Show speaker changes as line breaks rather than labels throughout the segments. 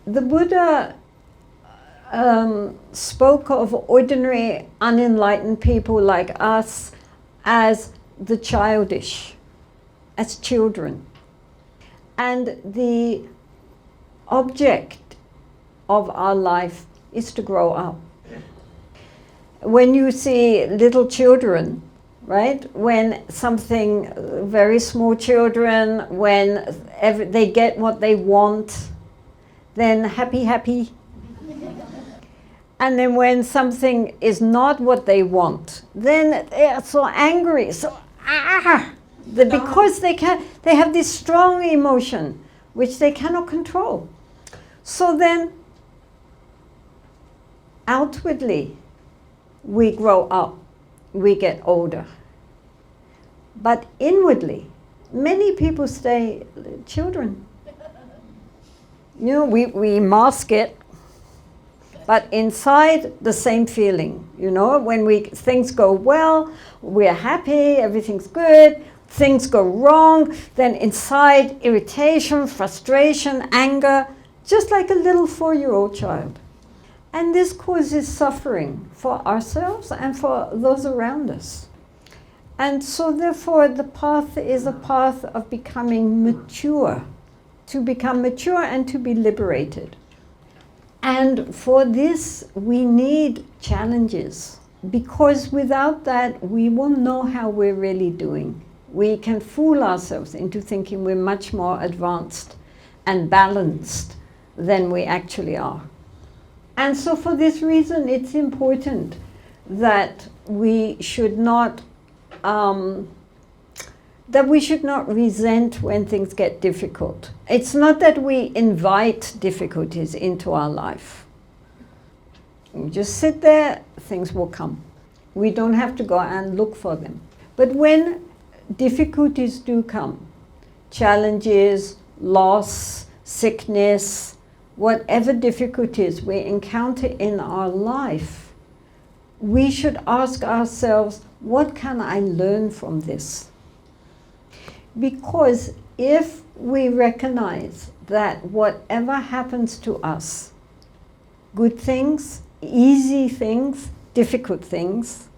the Buddha spoke of ordinary unenlightened people like us as the childish, as children. And the object of our life is to grow up. When you see little children, right? When something, very small children, when they get what they want, then happy, happy. And then when something is not what they want, then they are so angry, so because they have this strong emotion which they cannot control. So then outwardly we grow up, we get older. But inwardly, many people stay children. You know, we mask it, but inside the same feeling. You know, when things go well, we're happy, everything's good. Things go wrong, then inside irritation, frustration, anger, just like a little 4-year-old child. And this causes suffering for ourselves and for those around us. And so therefore the path is a path of becoming mature, to become mature and to be liberated. And for this we need challenges, because without that we won't know how we're really doing. We can fool ourselves into thinking we're much more advanced and balanced than we actually are. And so for this reason, it's important that we should not resent when things get difficult. It's not that we invite difficulties into our life. You just sit there, things will come. We don't have to go and look for them. But when difficulties do come, challenges, loss, sickness, whatever difficulties we encounter in our life, we should ask ourselves, what can I learn from this? Because if we recognize that whatever happens to us, good things, easy things, difficult things,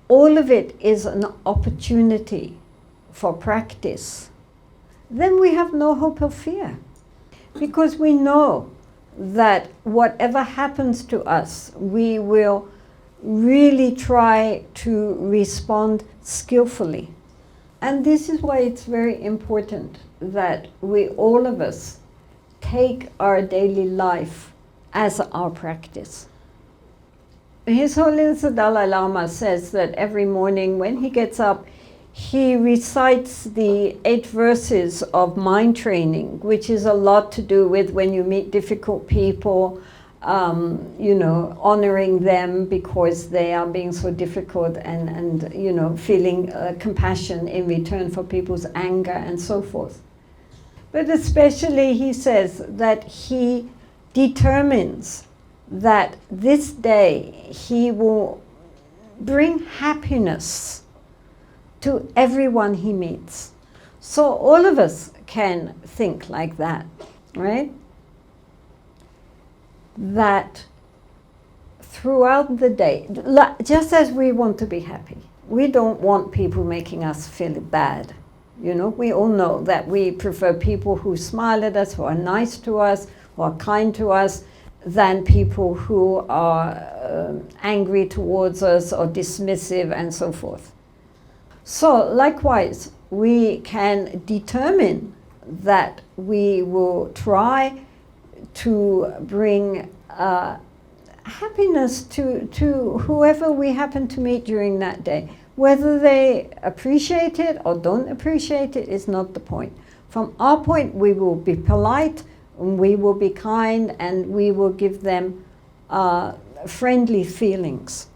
all of it is an opportunity for practice, then we have no hope of fear. Because we know that whatever happens to us, we will really try to respond skillfully. And this is why it's very important that we, all of us, take our daily life as our practice. His Holiness the Dalai Lama says that every morning when he gets up, he recites the 8 verses of mind training, which is a lot to do with when you meet difficult people, you know, honoring them because they are being so difficult, and you know, feeling compassion in return for people's anger and so forth. But especially he says that he determines that this day he will bring happiness to everyone he meets. So all of us can think like that, right? That throughout the day, just as we want to be happy, we don't want people making us feel bad. You know, we all know that we prefer people who smile at us, who are nice to us, who are kind to us, than people who are angry towards us or dismissive and so forth. So likewise, we can determine that we will try to bring happiness to whoever we happen to meet during that day. Whether they appreciate it or don't appreciate it is not the point. From our point, we will be polite, we will be kind, and we will give them friendly feelings.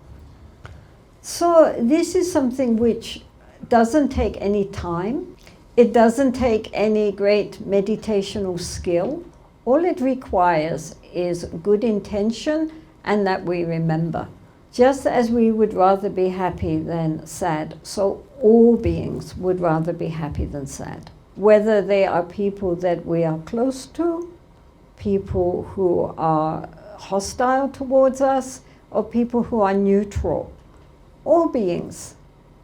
So this is something which doesn't take any time. It doesn't take any great meditational skill. All it requires is good intention and that we remember. Just as we would rather be happy than sad, so all beings would rather be happy than sad. Whether they are people that we are close to, people who are hostile towards us, or people who are neutral. All beings,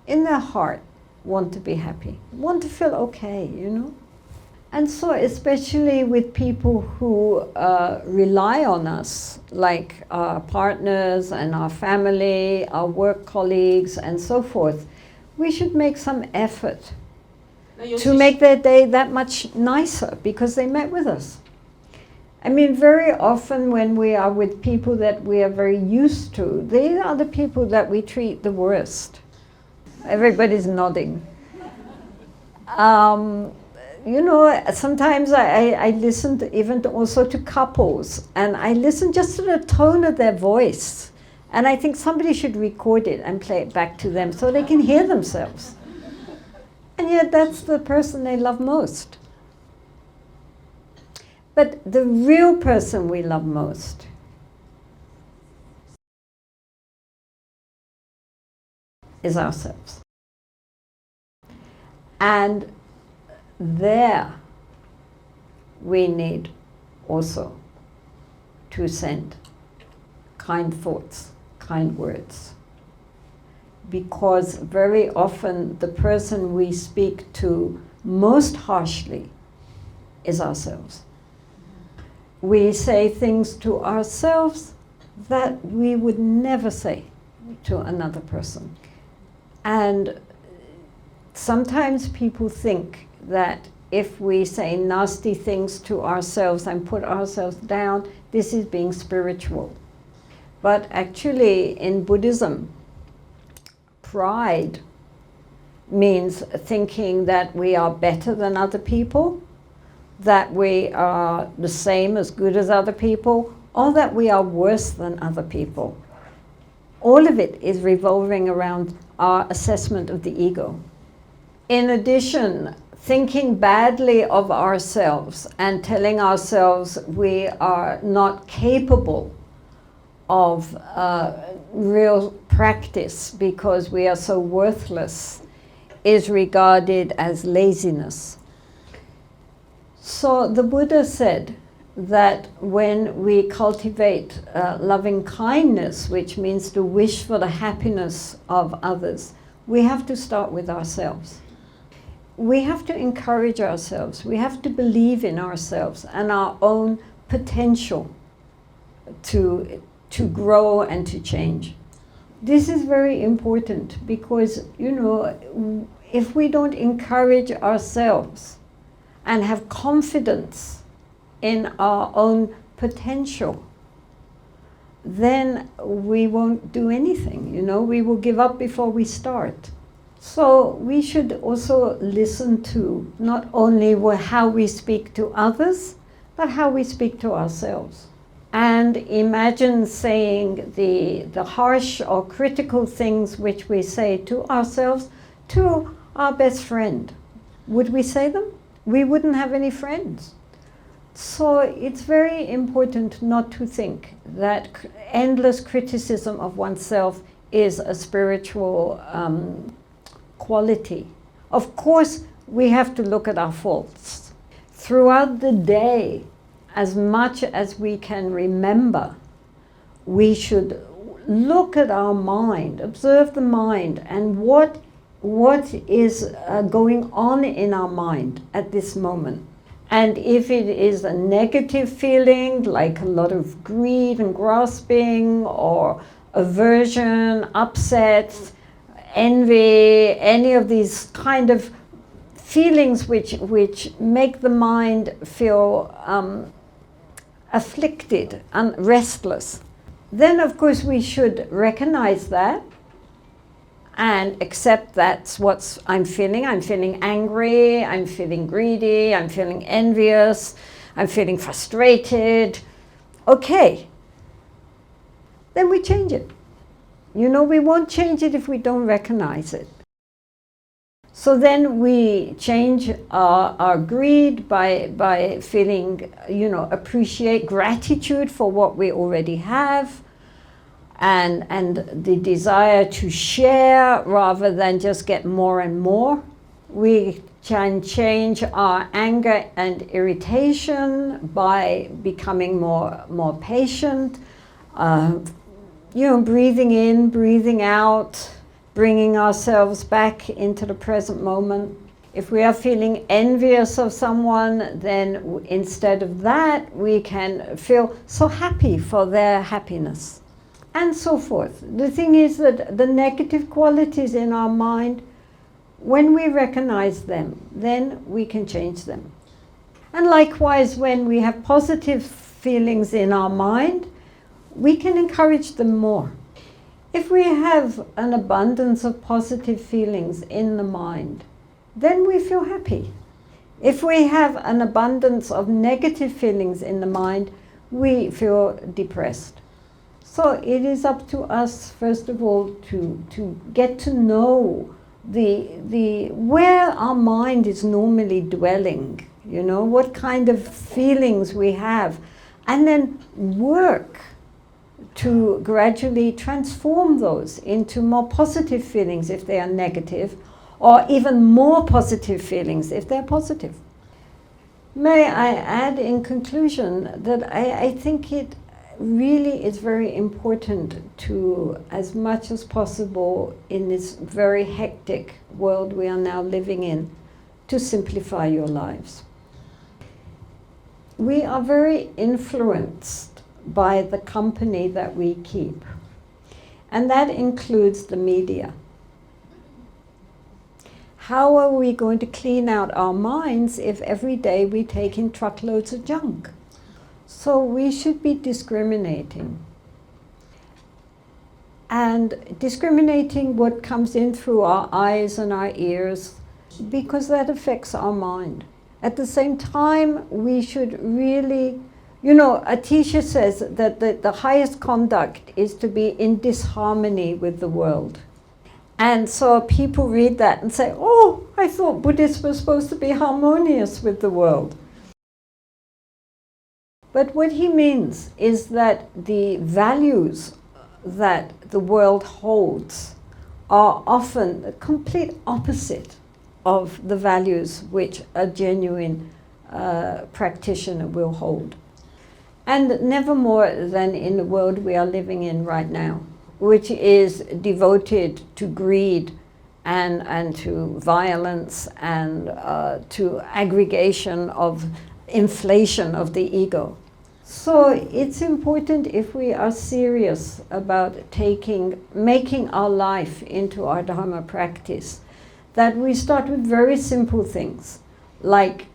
in their heart, want to be happy, want to feel okay, you know. And so especially with people who rely on us, like our partners and our family, our work colleagues, and so forth, we should make some effort to make their day that much nicer because they met with us. I mean, very often when we are with people that we are very used to, they are the people that we treat the worst. Everybody's nodding. You know, sometimes I listen even also to couples, and I listen just to the tone of their voice. And I think somebody should record it and play it back to them so they can hear themselves. And yet that's the person they love most. But the real person we love most is ourselves. And there we need also to send kind thoughts, kind words. Because very often the person we speak to most harshly is ourselves. We say things to ourselves that we would never say to another person. And sometimes people think that if we say nasty things to ourselves and put ourselves down, this is being spiritual. But actually in Buddhism, pride means thinking that we are better than other people, that we are the same as good as other people, or that we are worse than other people. All of it is revolving around our assessment of the ego. In addition, thinking badly of ourselves and telling ourselves we are not capable of real practice because we are so worthless is regarded as laziness. So the Buddha said that when we cultivate loving kindness, which means to wish for the happiness of others, we have to start with ourselves. We have to encourage ourselves. We have to believe in ourselves and our own potential to grow and to change. This is very important because, you know, if we don't encourage ourselves and have confidence in our own potential, then we won't do anything, you know, we will give up before we start. So we should also listen to not only how we speak to others, but how we speak to ourselves. And imagine saying the harsh or critical things which we say to ourselves to our best friend. Would we say them? We wouldn't have any friends. So it's very important not to think that endless criticism of oneself is a spiritual quality. Of course, we have to look at our faults. Throughout the day, as much as we can remember, we should look at our mind, observe the mind, and what is going on in our mind at this moment. And if it is a negative feeling, like a lot of greed and grasping, or aversion, upset, envy, any of these kind of feelings which make the mind feel afflicted and restless, then of course we should recognize that and accept that's what I'm feeling. I'm feeling angry, I'm feeling greedy, I'm feeling envious, I'm feeling frustrated. Okay, then we change it. You know, we won't change it if we don't recognize it. So then we change our greed by feeling, you know, appreciate gratitude for what we already have, and the desire to share rather than just get more and more. We can change our anger and irritation by becoming more patient, breathing in, breathing out, bringing ourselves back into the present moment. If we are feeling envious of someone, then instead of that, we can feel so happy for their happiness, and so forth. The thing is that the negative qualities in our mind, when we recognize them, then we can change them. And likewise, when we have positive feelings in our mind, we can encourage them more. If we have an abundance of positive feelings in the mind, then we feel happy. If we have an abundance of negative feelings in the mind, we feel depressed. So it is up to us, first of all, to get to know where our mind is normally dwelling, what kind of feelings we have, and then work to gradually transform those into more positive feelings if they are negative, or even more positive feelings if they're positive. May I add in conclusion that I think it really is very important to, as much as possible in this very hectic world we are now living in, to simplify your lives. We are very influenced by the company that we keep, and that includes the media. How are we going to clean out our minds if every day we take in truckloads of junk? So we should be discriminating. And discriminating what comes in through our eyes and our ears, because that affects our mind. At the same time, we should really, a teacher says that the highest conduct is to be in disharmony with the world. And so people read that and say, oh, I thought Buddhists were supposed to be harmonious with the world. But what he means is that the values that the world holds are often the complete opposite of the values which a genuine practitioner will hold. And never more than in the world we are living in right now, which is devoted to greed and to violence and to aggregation of inflation of the ego. So it's important, if we are serious about making our life into our Dharma practice, that we start with very simple things like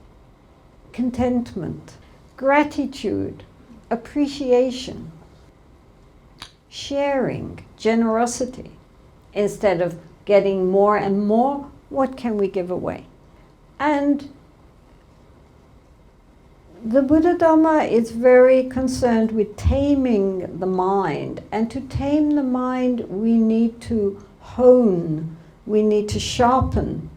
contentment, gratitude, appreciation, sharing, generosity. Instead of getting more and more, what can we give away? And the Buddha Dhamma is very concerned with taming the mind. And to tame the mind, we need to hone, we need to sharpen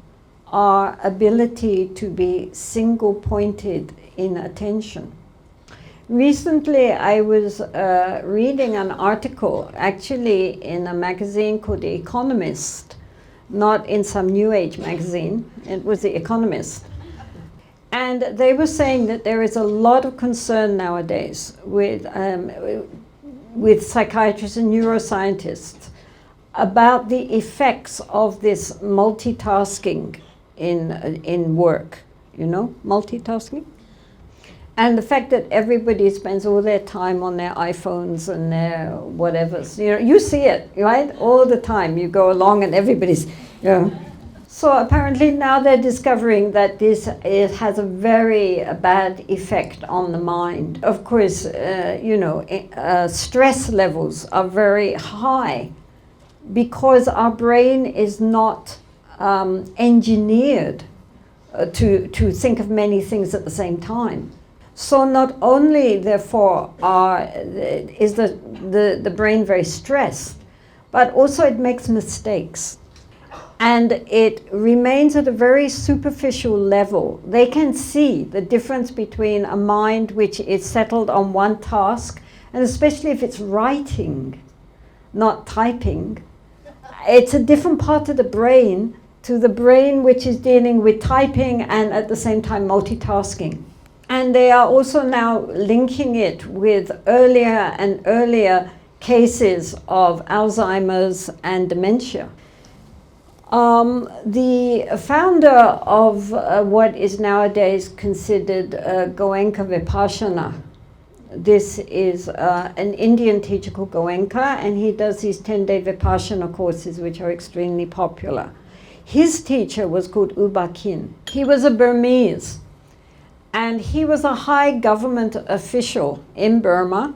our ability to be single-pointed in attention. Recently, I was reading an article, actually in a magazine called The Economist, not in some New Age magazine, it was The Economist. And they were saying that there is a lot of concern nowadays with psychiatrists and neuroscientists about the effects of this multitasking in work, multitasking. And the fact that everybody spends all their time on their iPhones and their whatevers. You see it, right? All the time. You go along and everybody's, So apparently now they're discovering that it has a very bad effect on the mind. Of course, stress levels are very high because our brain is not engineered to think of many things at the same time. So not only, therefore, is the brain very stressed, but also it makes mistakes. And it remains at a very superficial level. They can see the difference between a mind which is settled on one task, and especially if it's writing, not typing. It's a different part of the brain to the brain which is dealing with typing and at the same time multitasking. And they are also now linking it with earlier and earlier cases of Alzheimer's and dementia. The founder of what is nowadays considered Goenka Vipassana, this is an Indian teacher called Goenka, and he does these 10-day Vipassana courses which are extremely popular. His teacher was called U Ba Khin. He was a Burmese, and he was a high government official in Burma,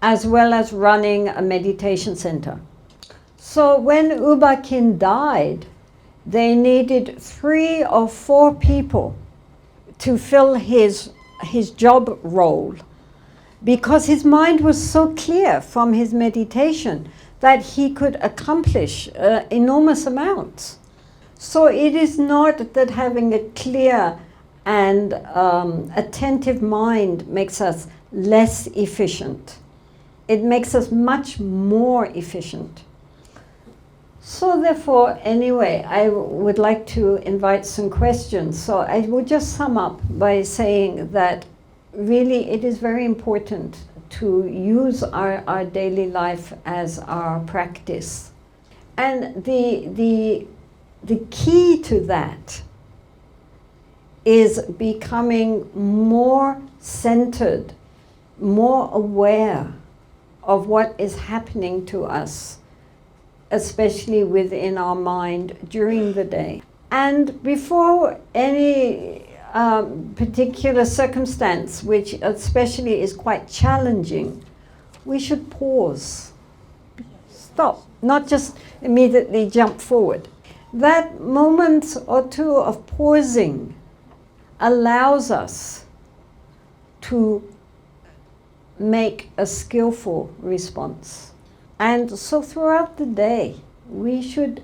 as well as running a meditation center. So when U Ba Khin died, they needed 3 or 4 people to fill his job role, because his mind was so clear from his meditation that he could accomplish enormous amounts. So it is not that having a clear and attentive mind makes us less efficient. It makes us much more efficient. So therefore, anyway, I would like to invite some questions. So I will just sum up by saying that really it is very important to use our daily life as our practice. And the key to that is becoming more centered, more aware of what is happening to us, especially within our mind during the day. And before any particular circumstance, which especially is quite challenging, we should pause, stop, not just immediately jump forward. That moment or two of pausing allows us to make a skillful response. And so throughout the day, we should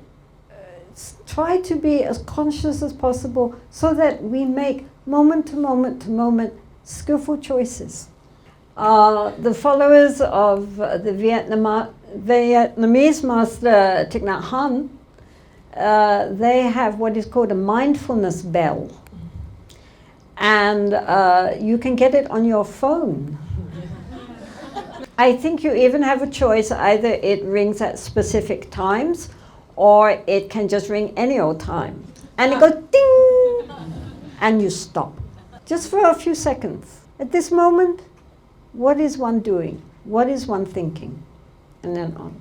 try to be as conscious as possible so that we make moment to moment to moment skillful choices. The followers of the Vietnamese master Thich Nhat Hanh, they have what is called a mindfulness bell. And you can get it on your phone. I think you even have a choice, either it rings at specific times or it can just ring any old time. And it goes ding, and you stop. Just for a few seconds. At this moment, what is one doing? What is one thinking? And then on.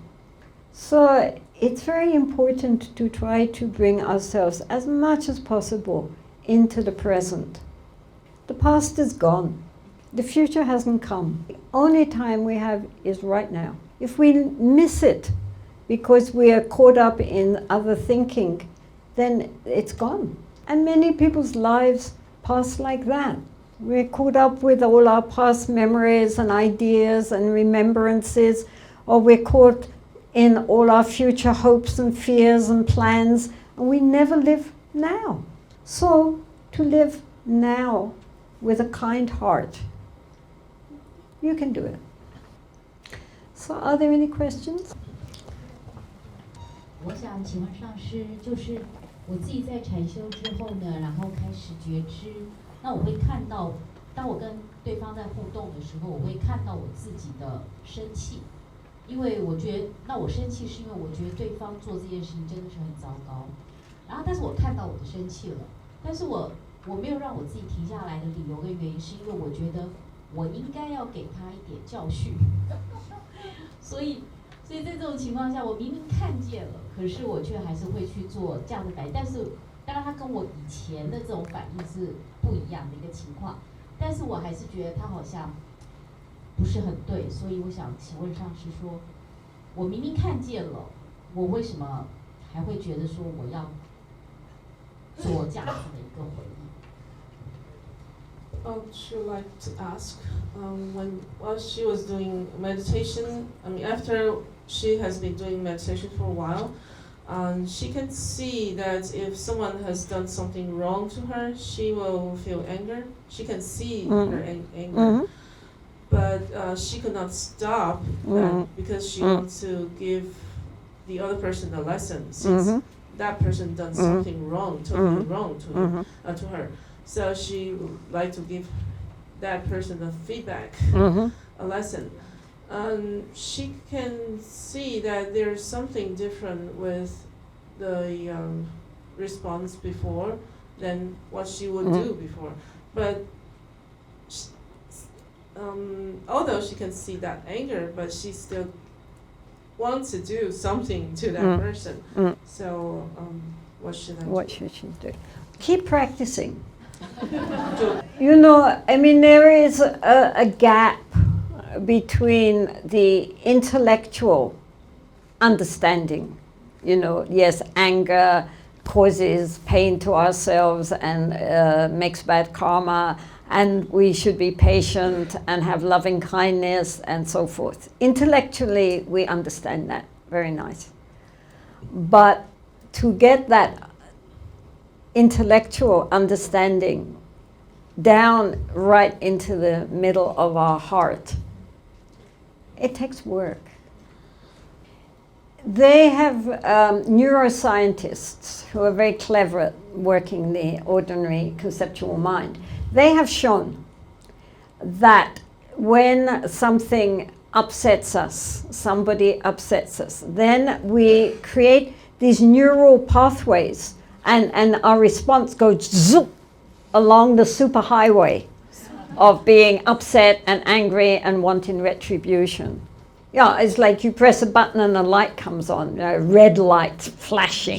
So it's very important to try to bring ourselves as much as possible into the present. The past is gone. The future hasn't come. The only time we have is right now. If we miss it because we are caught up in other thinking, then it's gone. And many people's lives pass like that. We're caught up with all our past memories and ideas and remembrances, or we're caught in all our future hopes and fears and plans, and we never live now. So, to live now with a kind heart, you can do it. So, are there any questions?
我想请问上师，就是我自己在禅修之后呢，然后开始觉知，那我会看到，当我跟对方在互动的时候，我会看到我自己的生气，因为我觉得，那我生气是因为我觉得对方做这件事情真的是很糟糕，然后但是我看到我的生气了，但是我没有让我自己停下来的理由跟原因，是因为我觉得我应该要给他一点教训，所以在这种情况下，我明明看见了，可是我却还是会去做这样的反应。但是，当然他跟我以前的这种反应是不一样的一个情况，但是我还是觉得他好像不是很对，所以我想请问上师说，我明明看见了，我为什么还会觉得说我要做这样子的一个回应
？She would like to ask, while she was doing meditation, after she has been doing meditation for a while, she can see that if someone has done something wrong to her, she will feel anger. She can see her anger, but she could not stop that because she wants to give the other person a lesson. Since that person done something wrong, totally wrong to her. So she would like to give that person a feedback, a lesson. She can see that there's something different with the response before than what she would do before. But although she can see that anger, but she still wants to do something to that person. So what should I do?
What should she do? Keep practicing. You know, I mean, there is a gap between the intellectual understanding. You know, yes, anger causes pain to ourselves and makes bad karma, and we should be patient and have loving kindness and so forth. Intellectually, we understand that. Very nice. But to get that intellectual understanding down right into the middle of our heart, it takes work. They have neuroscientists who are very clever at working the ordinary conceptual mind. They have shown that when something upsets us, somebody upsets us, then we create these neural pathways and our response goes zoop along the superhighway of being upset and angry and wanting retribution. Yeah, it's like you press a button and a light comes on, red light flashing.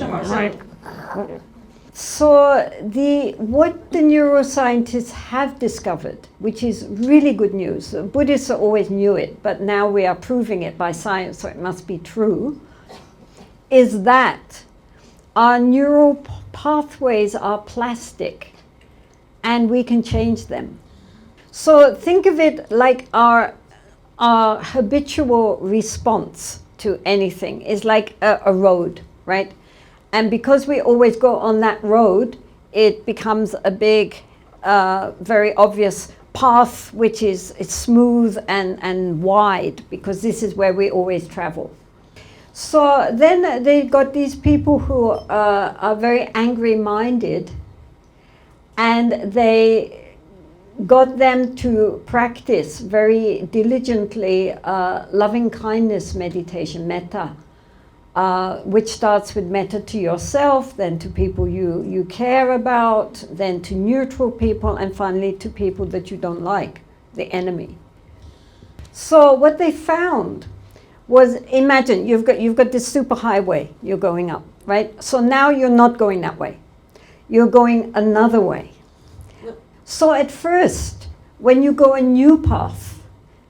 So what the neuroscientists have discovered, which is really good news, Buddhists always knew it, but now we are proving it by science, so it must be true, is that our neural pathways are plastic and we can change them. So think of it like our habitual response to anything is like a road, right? And because we always go on that road, it becomes a big, very obvious path, which is smooth and wide, because this is where we always travel. So then they got these people who are very angry-minded, and they got them to practice very diligently loving kindness meditation, metta, which starts with metta to yourself, then to people you care about, then to neutral people, and finally to people that you don't like, the enemy. So what they found was, imagine you've got this superhighway you're going up, right? So now you're not going that way. You're going another way. So at first, when you go a new path,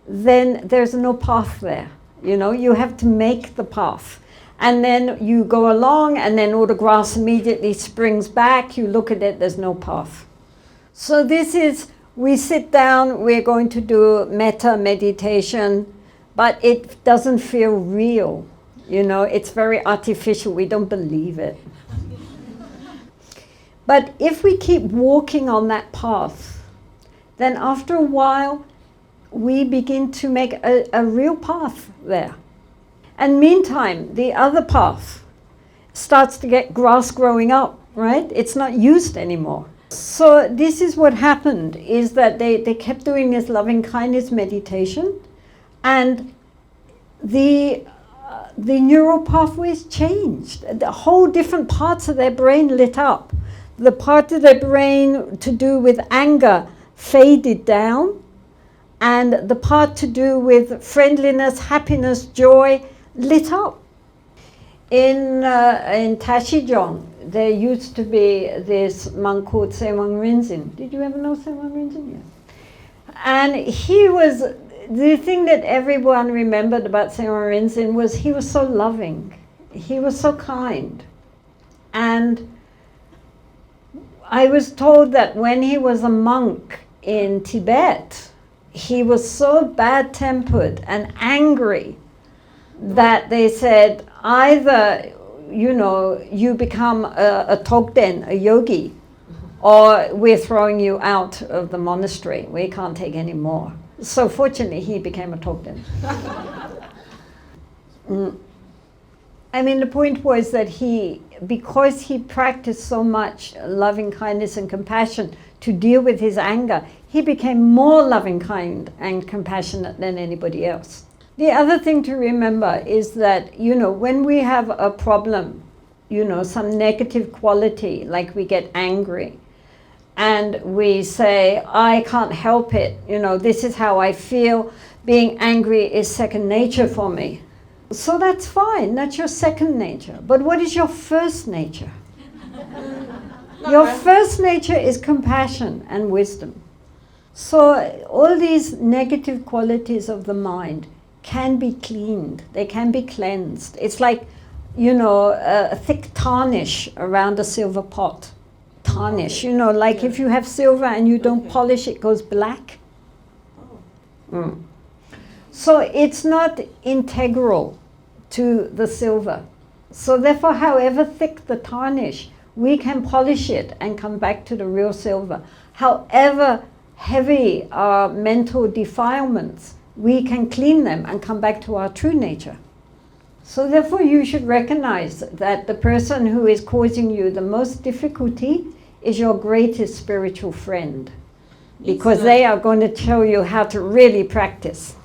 then there's no path there. You know, you have to make the path. And then you go along, and then all the grass immediately springs back. You look at it, there's no path. So this is, we sit down, we're going to do metta meditation, but it doesn't feel real. You know, it's very artificial. We don't believe it. But if we keep walking on that path, then after a while, we begin to make a real path there. And meantime, the other path starts to get grass growing up, right? It's not used anymore. So this is what happened, is that they kept doing this loving kindness meditation, and the neural pathways changed. The whole different parts of their brain lit up. The part of their brain to do with anger faded down, and the part to do with friendliness, happiness, joy lit up. In Tashijong, there used to be this monk called Sewang Rinzin. Did you ever know Sewang Rinzin? Yes. And he was, the thing that everyone remembered about Sewang Rinzin was he was so loving. He was so kind. And I was told that when he was a monk in Tibet, he was so bad-tempered and angry that they said, either, you know, you become a Togden, a yogi, or we're throwing you out of the monastery. We can't take any more. So fortunately, he became a Togden. I mean, the point was that he because he practiced so much loving kindness and compassion to deal with his anger, he became more loving, kind, and compassionate than anybody else. The other thing to remember is that, when we have a problem, some negative quality, like we get angry, and we say, I can't help it, this is how I feel, being angry is second nature for me. So that's fine, that's your second nature. But what is your first nature? Your first nature is compassion and wisdom. So all these negative qualities of the mind can be cleaned, they can be cleansed. It's like, a thick tarnish around a silver pot. Tarnish, like if you have silver and you don't polish, it goes black. So it's not integral to the silver. So therefore, however thick the tarnish, we can polish it and come back to the real silver. However heavy our mental defilements, we can clean them and come back to our true nature. So therefore, you should recognize that the person who is causing you the most difficulty is your greatest spiritual friend, because they are going to tell you how to really practice.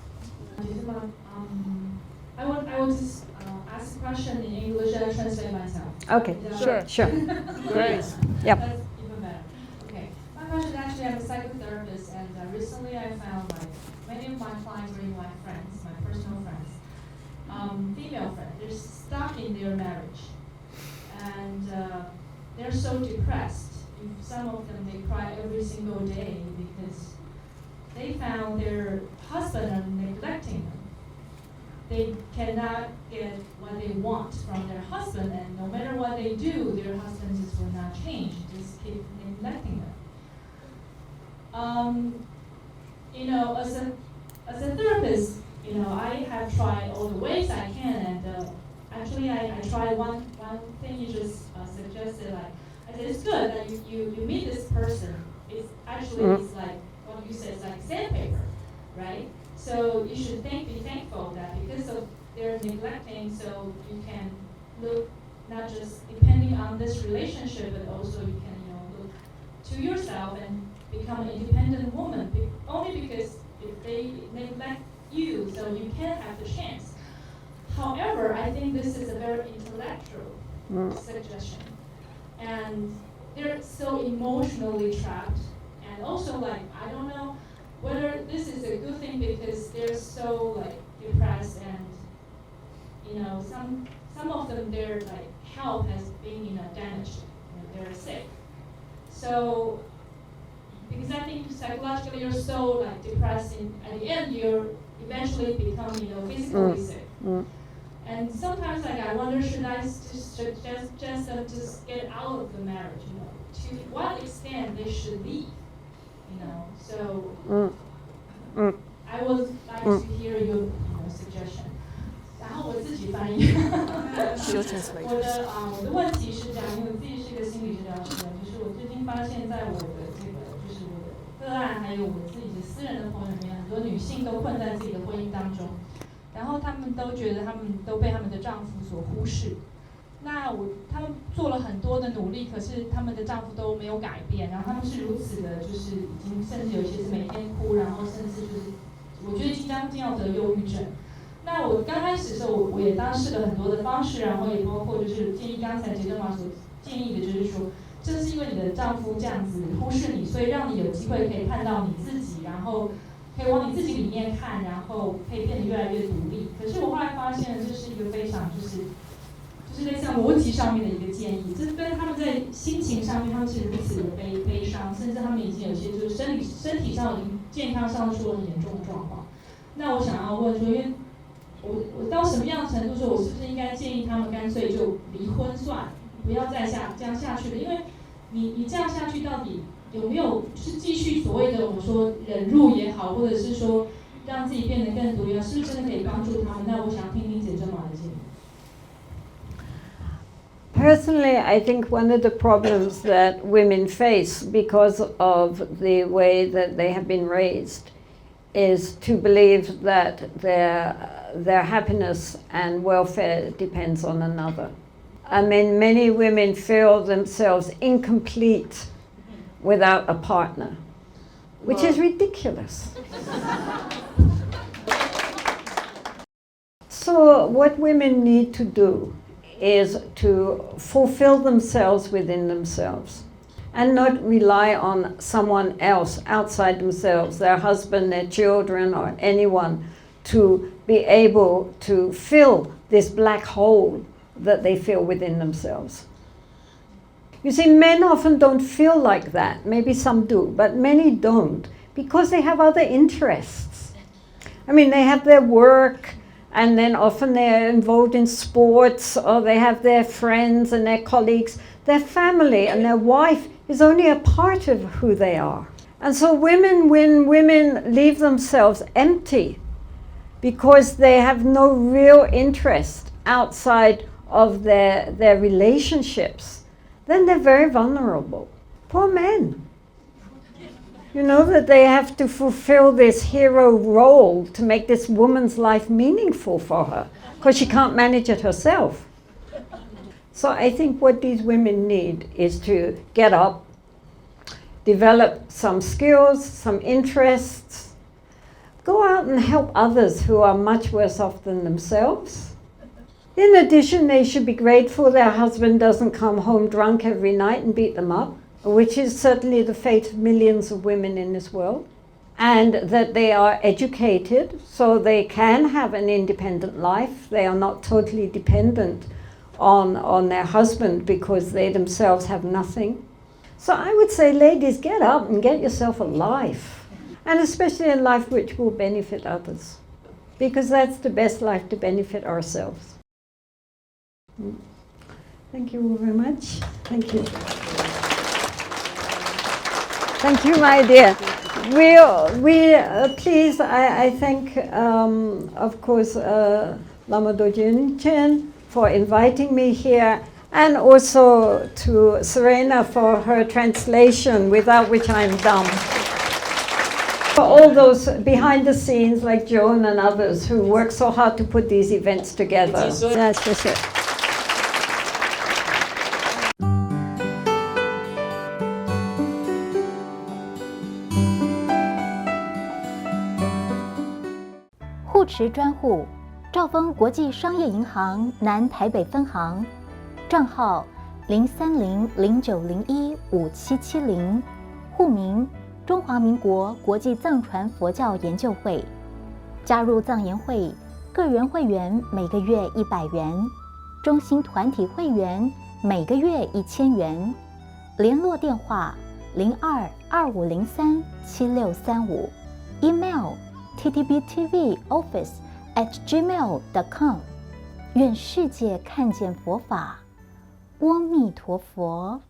I will just ask a question in English and translate myself.
Okay, sure.
Great.
Yep.
That's even better. Okay. My question, actually, I'm a psychotherapist, and recently I found many of my clients are my friends, my personal friends, female friends. They're stuck in their marriage, and they're so depressed. Some of them, they cry every single day because they found their husband are neglecting them. They cannot get what they want from their husband, and no matter what they do, their husband just will not change, just keep neglecting them. As a therapist, I have tried all the ways I can, and actually I tried one thing you just suggested, I said, it's good that you meet this person. It's actually, it's like what you said, it's like sandpaper, right? So you should be thankful that because of their neglecting, so you can look not just depending on this relationship, but also you can look to yourself and become an independent woman. Only because if they neglect you, so you can't have the chance. However, I think this is a very intellectual suggestion. And they're so emotionally trapped, and also I don't know whether this is a good thing because they're so depressed, and some of them their health has been damaged, they're sick. So because I think psychologically you're so depressed, and at the end you're eventually become physically sick. And sometimes I wonder, should I just get out of the marriage? To what extent they should leave? So I would like to hear your suggestion. 然后我自己翻译。我的问题是这样，因为我自己是一个心理治疗师，就是我最近发现，在我的就是我的个案，还有我自己的私人的朋友里面，很多女性都困在自己的婚姻当中。然后她们都觉得她们都被她们的丈夫所忽视，她们做了很多的努力，可是她们的丈夫都没有改变，然后她们是如此的，就是已经甚至有些是每天哭，然后甚至就是我觉得即将要得忧郁症。那我刚开始的时候，我也当试了很多的方式，然后也包括就是建议刚才杰珍玛所建议的，就是说，正是因为你的丈夫这样子忽视你，所以让你有机会可以看到你自己，然后可以往你自己里面看，然后可以变得越来越独立。可是我后来发现，这是一个非常就是类似逻辑上面的一个建议，这跟他们在心情上面，他们是如此的悲伤，甚至他们已经有些就是身体上已经健康上出了很严重的状况。那我想要问说，因为我到什么样的程度说，我是不是应该建议他们干脆就离婚算，不要再这样下去了？因为你这样下去到底有没有是继续所谓的我们说忍辱也好，或者是说让自己变得更独立，是不是真的可以帮助他们？那我想听听姐珍玛的建议。
Personally, I think one of the problems that women face because of the way that they have been raised is to believe that their happiness and welfare depends on another. I mean, many women feel themselves incomplete without a partner, which is ridiculous. So what women need to do is to fulfill themselves within themselves and not rely on someone else outside themselves, their husband, their children, or anyone, to be able to fill this black hole that they feel within themselves. You see, men often don't feel like that. Maybe some do, but many don't, because they have other interests. I mean, they have their work, and then often they're involved in sports, or they have their friends and their colleagues. Their family and their wife is only a part of who they are. And so when women leave themselves empty because they have no real interest outside of their relationships, then they're very vulnerable. Poor men. You know, that they have to fulfill this hero role to make this woman's life meaningful for her, because she can't manage it herself. So I think what these women need is to get up, develop some skills, some interests, go out and help others who are much worse off than themselves. In addition, they should be grateful their husband doesn't come home drunk every night and beat them up, which is certainly the fate of millions of women in this world, and that they are educated so they can have an independent life. They are not totally dependent on their husband because they themselves have nothing. So I would say, ladies, get up and get yourself a life, and especially a life which will benefit others, because that's the best life, to benefit ourselves. Thank you all very much. Thank you. Thank you, my dear. Please, I thank, of course, Lama Dojin Chen for inviting me here, and also to Serena for her translation, without which I'm dumb. For all those behind the scenes, like Joan and others, who work so hard to put these events together. That's just it.
护持专户：兆丰国际商业银行南台北分行，账号03009015770，户名中华民国国际藏传佛教研究会。加入藏研会，个人会员每个月100元，中心团体会员每个月1000元。联络电话0225037635， email ttbtvoffice@gmail.com。 愿世界看见佛法，阿弥陀佛。